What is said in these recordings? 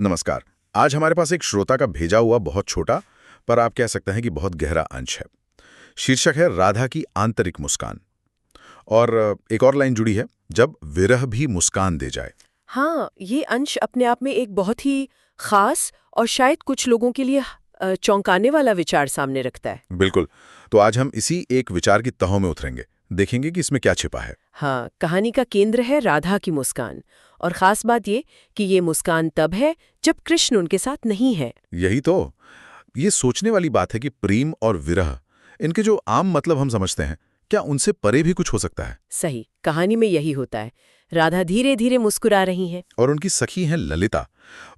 नमस्कार। आज हमारे पास एक श्रोता का भेजा हुआ बहुत छोटा पर आप कह सकते हैं कि बहुत गहरा अंश है। शीर्षक है राधा की आंतरिक मुस्कान। और एक और लाइन जुड़ी है, जब विरह भी मुस्कान दे जाए। हाँ, ये अंश अपने आप में एक बहुत ही खास और शायद कुछ लोगों के लिए चौंकाने वाला विचार सामने रखता है। बिल्कुल। तो आज हम इसी एक विचार की तहों में उतरेंगे, देखेंगे कि इसमें क्या छिपा है। हाँ, कहानी का केंद्र है राधा की मुस्कान। और खास बात ये कि ये मुस्कान तब है जब कृष्ण उनके साथ नहीं है। यही तो ये सोचने वाली बात है कि प्रेम और विरह, इनके जो आम मतलब हम समझते हैं, क्या उनसे परे भी कुछ हो सकता है। सही, कहानी में यही होता है। राधा धीरे धीरे मुस्कुरा रही हैं। और उनकी सखी हैं ललिता।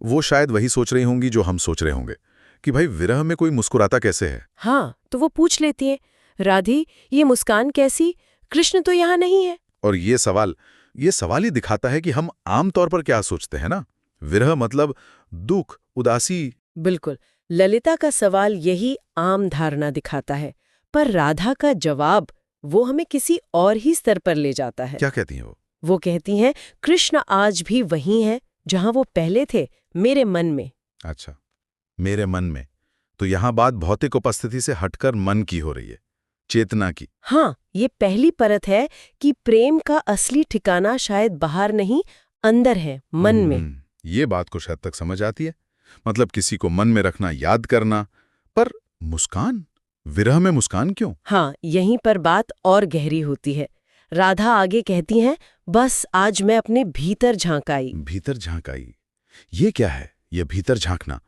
वो शायद वही सोच रही होंगी जो हम सोच रहे होंगे कि भाई विरह में कोई मुस्कुराता कैसे है। हाँ, तो वो पूछ लेती हैं, राधी, ये मुस्कान कैसी? कृष्ण तो यहाँ नहीं है। और ये सवाल ही दिखाता है कि हम आम तौर पर क्या सोचते हैं ना। विरह मतलब दुख, उदासी। बिल्कुल, ललिता का सवाल यही आम धारणा दिखाता है। पर राधा का जवाब वो हमें किसी और ही स्तर पर ले जाता है। क्या कहती हैं वो? वो कहती हैं, कृष्ण आज भी वही हैं जहां वो पहले थे, मेरे मन में। अच्छा, मेरे मन में। तो यहाँ बात भौतिक उपस्थिति से हटकर मन की हो रही है, चेतना की। हाँ, ये पहली परत है कि प्रेम का असली ठिकाना शायद बाहर नहीं, अंदर है, मन में। ये बात कुछ हद तक समझ आती है। मतलब किसी को मन में रखना, याद करना। पर मुस्कान, विरह में मुस्कान क्यों? हाँ, यहीं पर बात और गहरी होती है। राधा आगे कहती हैं, बस आज मैं अपने भीतर झांक आई। भीतर झांक आई। ये क्या है, ये भीतर झांकना?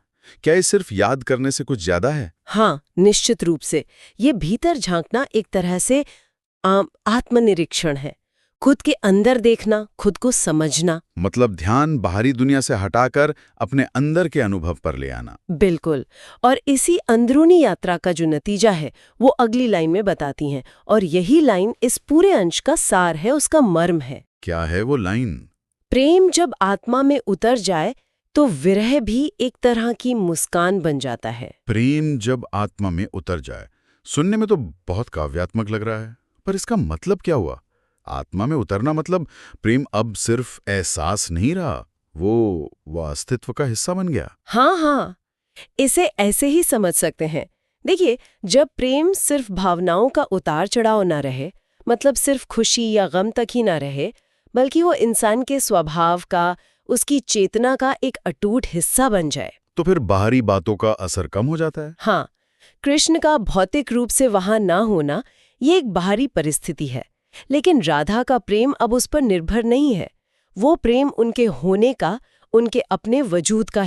क्या ये सिर्फ याद करने से कुछ ज्यादा है? हाँ, निश्चित रूप से। ये भीतर झांकना एक तरह से आत्मनिरीक्षण है। खुद के अंदर देखना, खुद को समझना। मतलब ध्यान बाहरी दुनिया से हटाकर अपने अंदर के अनुभव पर ले आना। बिल्कुल। और इसी अंदरूनी यात्रा का जो नतीजा है वो अगली लाइन में बताती हैं। और यही लाइन इस पूरे अंश का सार है, उसका मर्म है। क्या है वो लाइन? प्रेम जब आत्मा में उतर जाए तो विरह भी एक तरह की मुस्कान बन जाता है। प्रेम जब आत्मा में उतर जाए, सुनने में तो बहुत काव्यात्मक लग रहा है, पर इसका मतलब क्या हुआ? आत्मा में उतरना मतलब प्रेम अब सिर्फ एहसास नहीं रहा, वो अस्तित्व का हिस्सा बन गया। हाँ हाँ, इसे ऐसे ही समझ सकते हैं। देखिए, जब प्रेम सिर्फ भावनाओं का उतार चढ़ाव ना रहे, मतलब सिर्फ खुशी या गम तक ही ना रहे, बल्कि वो इंसान के स्वभाव का, उसकी चेतना का एक अटूट हिस्सा बन जाए, तो फिर बाहरी बातों का असर कम हो जाता है। हाँ, कृष्ण का भौतिक रूप से वहां ना होना ये एक बाहरी परिस्थिति है। लेकिन राधा का प्रेम अब उस पर निर्भर नहीं है। वो प्रेम उनके होने का, उनके अपने वजूद का